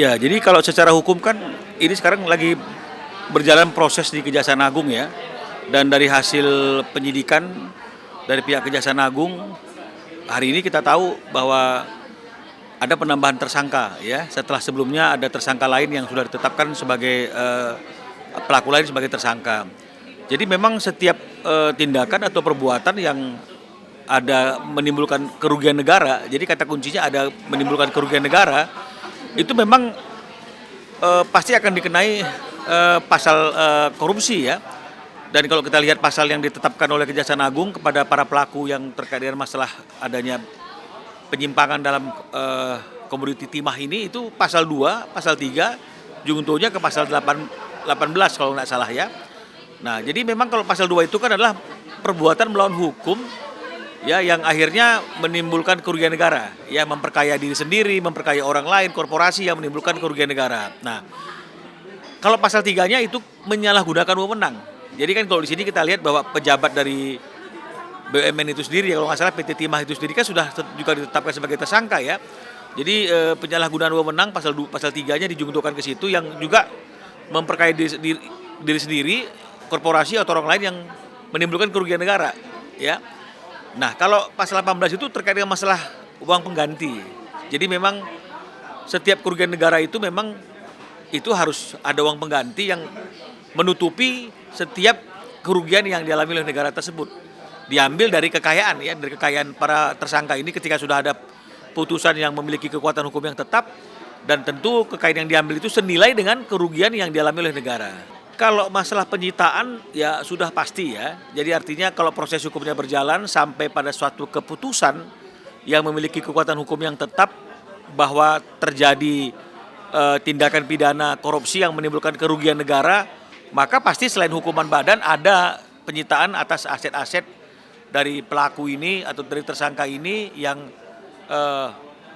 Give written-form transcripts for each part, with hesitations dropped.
Ya, jadi kalau secara hukum kan ini sekarang lagi berjalan proses di Kejaksaan Agung ya. Dan dari hasil penyidikan dari pihak Kejaksaan Agung, hari ini kita tahu bahwa ada penambahan tersangka ya. Setelah sebelumnya ada tersangka lain yang sudah ditetapkan sebagai pelaku lain sebagai tersangka. Jadi memang setiap tindakan atau perbuatan yang ada menimbulkan kerugian negara, jadi kata kuncinya ada menimbulkan kerugian negara, itu memang pasti akan dikenai pasal korupsi ya. Dan kalau kita lihat pasal yang ditetapkan oleh Kejaksaan Agung kepada para pelaku yang terkait dengan masalah adanya penyimpangan dalam komoditi timah ini, itu pasal 2, pasal 3, juntonya ke pasal 18 kalau nggak salah ya. Nah, jadi memang kalau pasal 2 itu kan adalah perbuatan melawan hukum ya, yang akhirnya menimbulkan kerugian negara, ya, memperkaya diri sendiri, memperkaya orang lain, korporasi yang menimbulkan kerugian negara. Nah, kalau pasal 3-nya itu menyalahgunakan wewenang. Jadi kan kalau di sini kita lihat bahwa pejabat dari BUMN itu sendiri, kalau nggak salah PT Timah itu sendiri kan sudah juga ditetapkan sebagai tersangka ya. Jadi penyalahgunaan wewenang pasal 3-nya dijungtokan ke situ, yang juga memperkaya diri sendiri, korporasi atau orang lain yang menimbulkan kerugian negara ya. Nah, kalau pasal 18 itu terkait dengan masalah uang pengganti. Jadi memang setiap kerugian negara itu memang itu harus ada uang pengganti yang menutupi setiap kerugian yang dialami oleh negara tersebut. Diambil dari kekayaan ya, dari kekayaan para tersangka ini ketika sudah ada putusan yang memiliki kekuatan hukum yang tetap, dan tentu kekayaan yang diambil itu senilai dengan kerugian yang dialami oleh negara. Kalau masalah penyitaan ya sudah pasti ya. Jadi artinya kalau proses hukumnya berjalan sampai pada suatu keputusan yang memiliki kekuatan hukum yang tetap bahwa terjadi tindakan pidana korupsi yang menimbulkan kerugian negara, maka pasti selain hukuman badan ada penyitaan atas aset-aset dari pelaku ini atau dari tersangka ini yang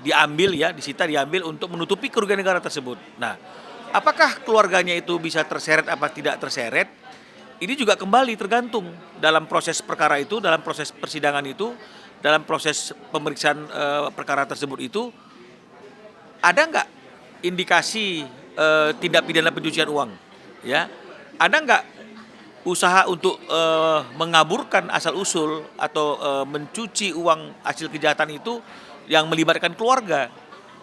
diambil ya, diambil untuk menutupi kerugian negara tersebut. Nah, apakah keluarganya itu bisa terseret apa tidak terseret? Ini juga kembali tergantung dalam proses perkara itu, dalam proses persidangan itu, dalam proses pemeriksaan perkara tersebut itu, ada nggak indikasi tindak pidana pencucian uang? Ya, ada nggak usaha untuk mengaburkan asal-usul atau mencuci uang hasil kejahatan itu yang melibatkan keluarga?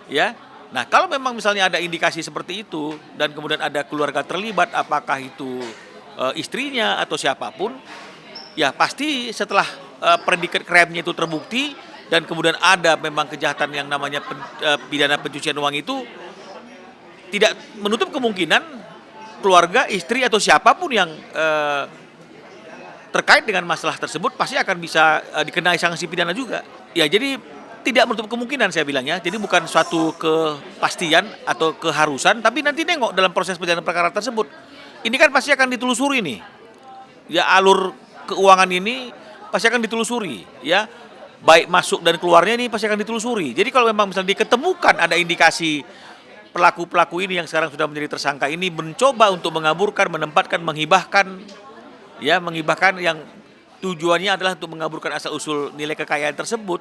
Ya. Nah, kalau memang misalnya ada indikasi seperti itu dan kemudian ada keluarga terlibat, apakah itu istrinya atau siapapun, ya pasti setelah predikat crime-nya itu terbukti dan kemudian ada memang kejahatan yang namanya pidana pencucian uang itu, tidak menutup kemungkinan keluarga, istri atau siapapun yang terkait dengan masalah tersebut pasti akan bisa dikenai sanksi pidana juga. Ya, jadi tidak menutup kemungkinan saya bilangnya. Jadi bukan suatu kepastian atau keharusan, tapi nanti nengok dalam proses penanganan perkara tersebut. Ini kan pasti akan ditelusuri nih. Ya, alur keuangan ini pasti akan ditelusuri, ya. Baik masuk dan keluarnya ini pasti akan ditelusuri. Jadi kalau memang misalnya diketemukan ada indikasi pelaku-pelaku ini yang sekarang sudah menjadi tersangka ini mencoba untuk mengaburkan, menempatkan, menghibahkan yang tujuannya adalah untuk mengaburkan asal-usul nilai kekayaan tersebut,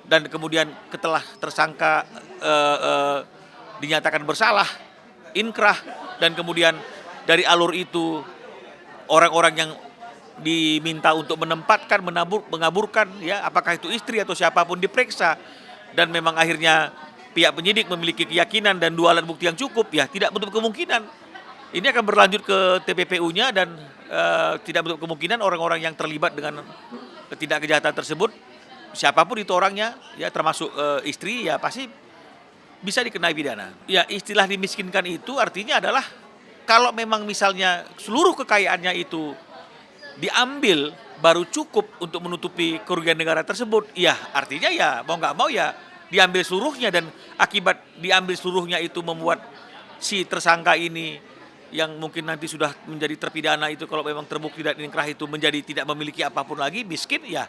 dan kemudian setelah tersangka dinyatakan bersalah, inkrah, dan kemudian dari alur itu orang-orang yang diminta untuk menempatkan, mengaburkan, ya, apakah itu istri atau siapapun diperiksa, dan memang akhirnya pihak penyidik memiliki keyakinan dan 2 alat bukti yang cukup, ya tidak menutup kemungkinan ini akan berlanjut ke TPPU-nya, dan tidak menutup kemungkinan orang-orang yang terlibat dengan tindak kejahatan tersebut, siapapun itu orangnya, ya termasuk istri, ya pasti bisa dikenai pidana. Ya, istilah dimiskinkan itu artinya adalah kalau memang misalnya seluruh kekayaannya itu diambil baru cukup untuk menutupi kerugian negara tersebut, ya artinya ya mau nggak mau ya diambil seluruhnya, dan akibat diambil seluruhnya itu membuat si tersangka ini yang mungkin nanti sudah menjadi terpidana itu, kalau memang terbukti dan inkrah itu, menjadi tidak memiliki apapun lagi, miskin, ya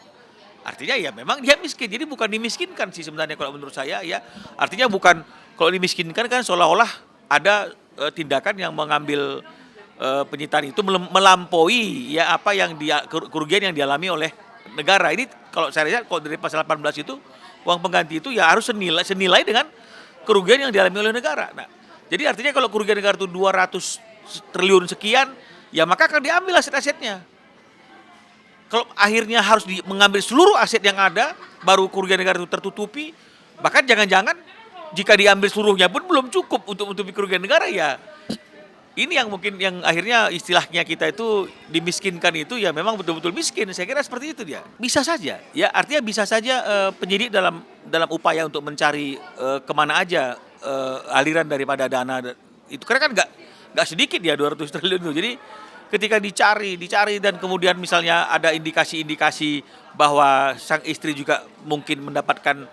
artinya ya memang dia miskin. Jadi bukan dimiskinkan sih sebenarnya kalau menurut saya ya. Artinya bukan, kalau dimiskinkan kan seolah-olah ada tindakan yang mengambil penyitaan itu melampaui ya apa yang kerugian yang dialami oleh negara. Ini kalau saya lihat kalau dari pasal 18 itu uang pengganti itu ya harus senilai dengan kerugian yang dialami oleh negara. Nah, Jadi artinya kalau kerugian negara itu 200 triliun sekian, ya maka akan diambil aset-asetnya. Kalau akhirnya harus mengambil seluruh aset yang ada, baru kerugian negara itu tertutupi, bahkan jangan-jangan jika diambil seluruhnya pun belum cukup untuk menutupi kerugian negara ya. Ini yang mungkin yang akhirnya istilahnya kita itu dimiskinkan itu ya memang betul-betul miskin. Saya kira seperti itu dia. Bisa saja, ya artinya bisa saja penyidik dalam upaya untuk mencari kemana aja aliran daripada dana itu karena kan nggak sedikit ya 200 triliun itu. Jadi ketika dicari dan kemudian misalnya ada indikasi-indikasi bahwa sang istri juga mungkin mendapatkan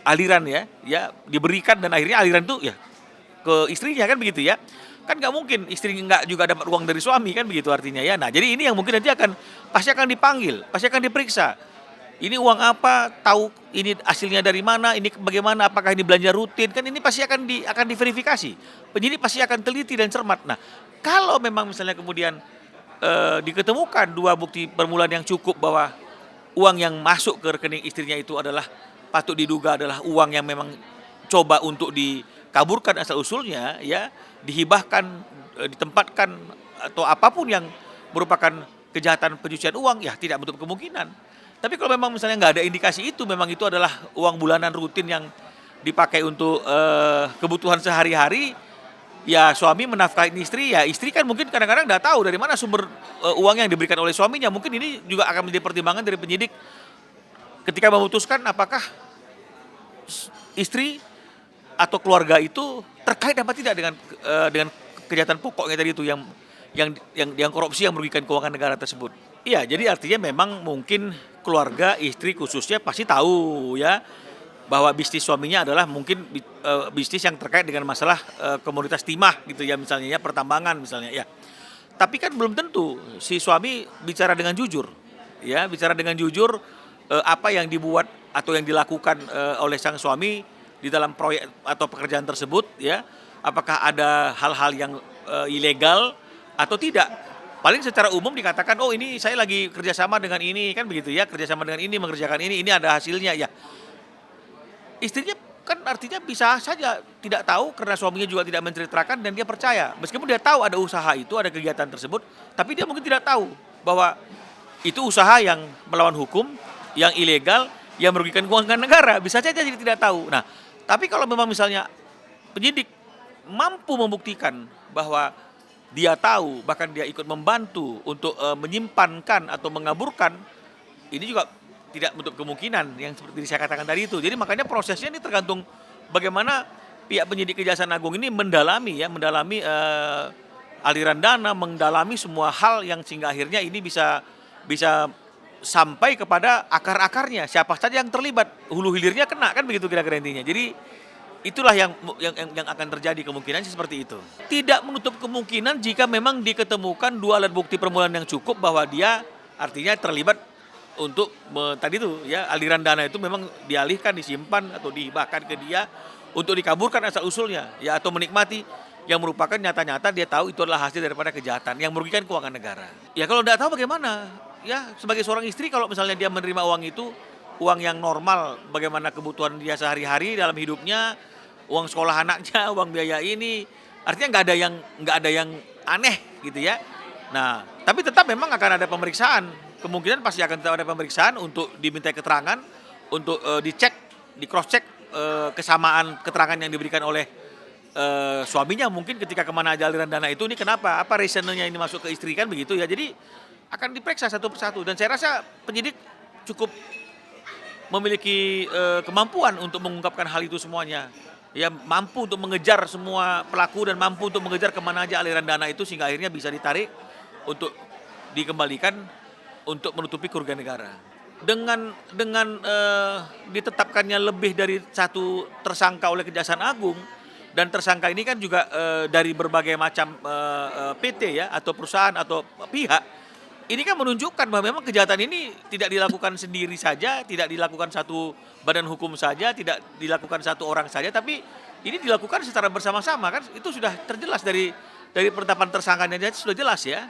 aliran ya diberikan dan akhirnya aliran itu ya ke istrinya kan begitu ya. Kan nggak mungkin istri nggak juga dapat uang dari suami kan begitu artinya ya. Nah jadi ini yang mungkin nanti pasti akan dipanggil, pasti akan diperiksa. Ini uang apa, tahu ini hasilnya dari mana, ini bagaimana, apakah ini belanja rutin, kan ini pasti akan diverifikasi. Penyidik pasti akan teliti dan cermat. Nah kalau memang misalnya kemudian diketemukan dua bukti permulaan yang cukup bahwa uang yang masuk ke rekening istrinya itu adalah patut diduga adalah uang yang memang coba untuk dikaburkan asal-usulnya ya, dihibahkan, ditempatkan atau apapun yang merupakan kejahatan pencucian uang ya tidak menutup kemungkinan. Tapi kalau memang misalnya nggak ada indikasi itu, memang itu adalah uang bulanan rutin yang dipakai untuk kebutuhan sehari-hari, ya suami menafkahi istri, ya istri kan mungkin kadang-kadang nggak tahu dari mana sumber uang yang diberikan oleh suaminya. Mungkin ini juga akan menjadi pertimbangan dari penyidik ketika memutuskan apakah istri atau keluarga itu terkait apa tidak dengan kejahatan pokoknya tadi itu yang korupsi yang merugikan keuangan negara tersebut. Iya, jadi artinya memang mungkin keluarga istri khususnya pasti tahu ya bahwa bisnis suaminya adalah mungkin bisnis yang terkait dengan masalah komoditas timah gitu ya misalnya ya, pertambangan misalnya ya. Tapi kan belum tentu si suami bicara dengan jujur. Ya, bicara dengan jujur apa yang dibuat atau yang dilakukan oleh sang suami di dalam proyek atau pekerjaan tersebut ya, apakah ada hal-hal yang ilegal atau tidak. Paling secara umum dikatakan oh ini saya lagi kerjasama dengan ini kan begitu ya, kerjasama dengan ini mengerjakan ini ada hasilnya ya. Istrinya kan artinya bisa saja tidak tahu karena suaminya juga tidak menceritakan dan dia percaya. Meskipun dia tahu ada usaha itu, ada kegiatan tersebut, tapi dia mungkin tidak tahu bahwa itu usaha yang melawan hukum, yang ilegal, yang merugikan keuangan negara. Bisa saja jadi tidak tahu. Nah, tapi kalau memang misalnya penyidik mampu membuktikan bahwa dia tahu, bahkan dia ikut membantu untuk menyimpankan atau mengaburkan, ini juga tidak menutup kemungkinan yang seperti saya katakan tadi itu. Jadi makanya prosesnya ini tergantung bagaimana pihak penyidik Kejaksaan Agung ini mendalami aliran dana, mendalami semua hal yang sehingga akhirnya ini bisa sampai kepada akar-akarnya, siapa saja yang terlibat, hulu hilirnya kena kan begitu kira-kira intinya. Jadi itulah yang akan terjadi kemungkinan seperti itu. Tidak menutup kemungkinan jika memang diketemukan dua alat bukti permulaan yang cukup bahwa dia artinya terlibat untuk tadi itu ya aliran dana itu memang dialihkan, disimpan atau dihibahkan ke dia untuk dikaburkan asal usulnya ya, atau menikmati yang merupakan nyata-nyata dia tahu itu adalah hasil daripada kejahatan yang merugikan keuangan negara. Ya kalau tidak tahu bagaimana? Ya sebagai seorang istri kalau misalnya dia menerima uang itu, uang yang normal, bagaimana kebutuhan dia sehari-hari dalam hidupnya, uang sekolah anaknya, uang biaya ini, artinya nggak ada yang aneh gitu ya. Nah, tapi tetap memang akan ada pemeriksaan. Kemungkinan pasti akan tetap ada pemeriksaan untuk diminta keterangan, untuk dicek, di cross check kesamaan keterangan yang diberikan oleh suaminya mungkin ketika kemana aja aliran dana itu, ini kenapa, apa reasonnya ini masuk ke istri kan begitu ya. Jadi akan diperiksa satu persatu dan saya rasa penyidik cukup memiliki kemampuan untuk mengungkapkan hal itu semuanya. Ya mampu untuk mengejar semua pelaku dan mampu untuk mengejar kemana aja aliran dana itu sehingga akhirnya bisa ditarik untuk dikembalikan untuk menutupi kerugian negara. Dengan ditetapkannya lebih dari satu tersangka oleh Kejaksaan Agung dan tersangka ini kan juga dari berbagai macam PT ya atau perusahaan atau pihak. Ini kan menunjukkan bahwa memang kejahatan ini tidak dilakukan sendiri saja, tidak dilakukan satu badan hukum saja, tidak dilakukan satu orang saja, tapi ini dilakukan secara bersama-sama kan, itu sudah terjelas dari penetapan tersangkanya sudah jelas ya.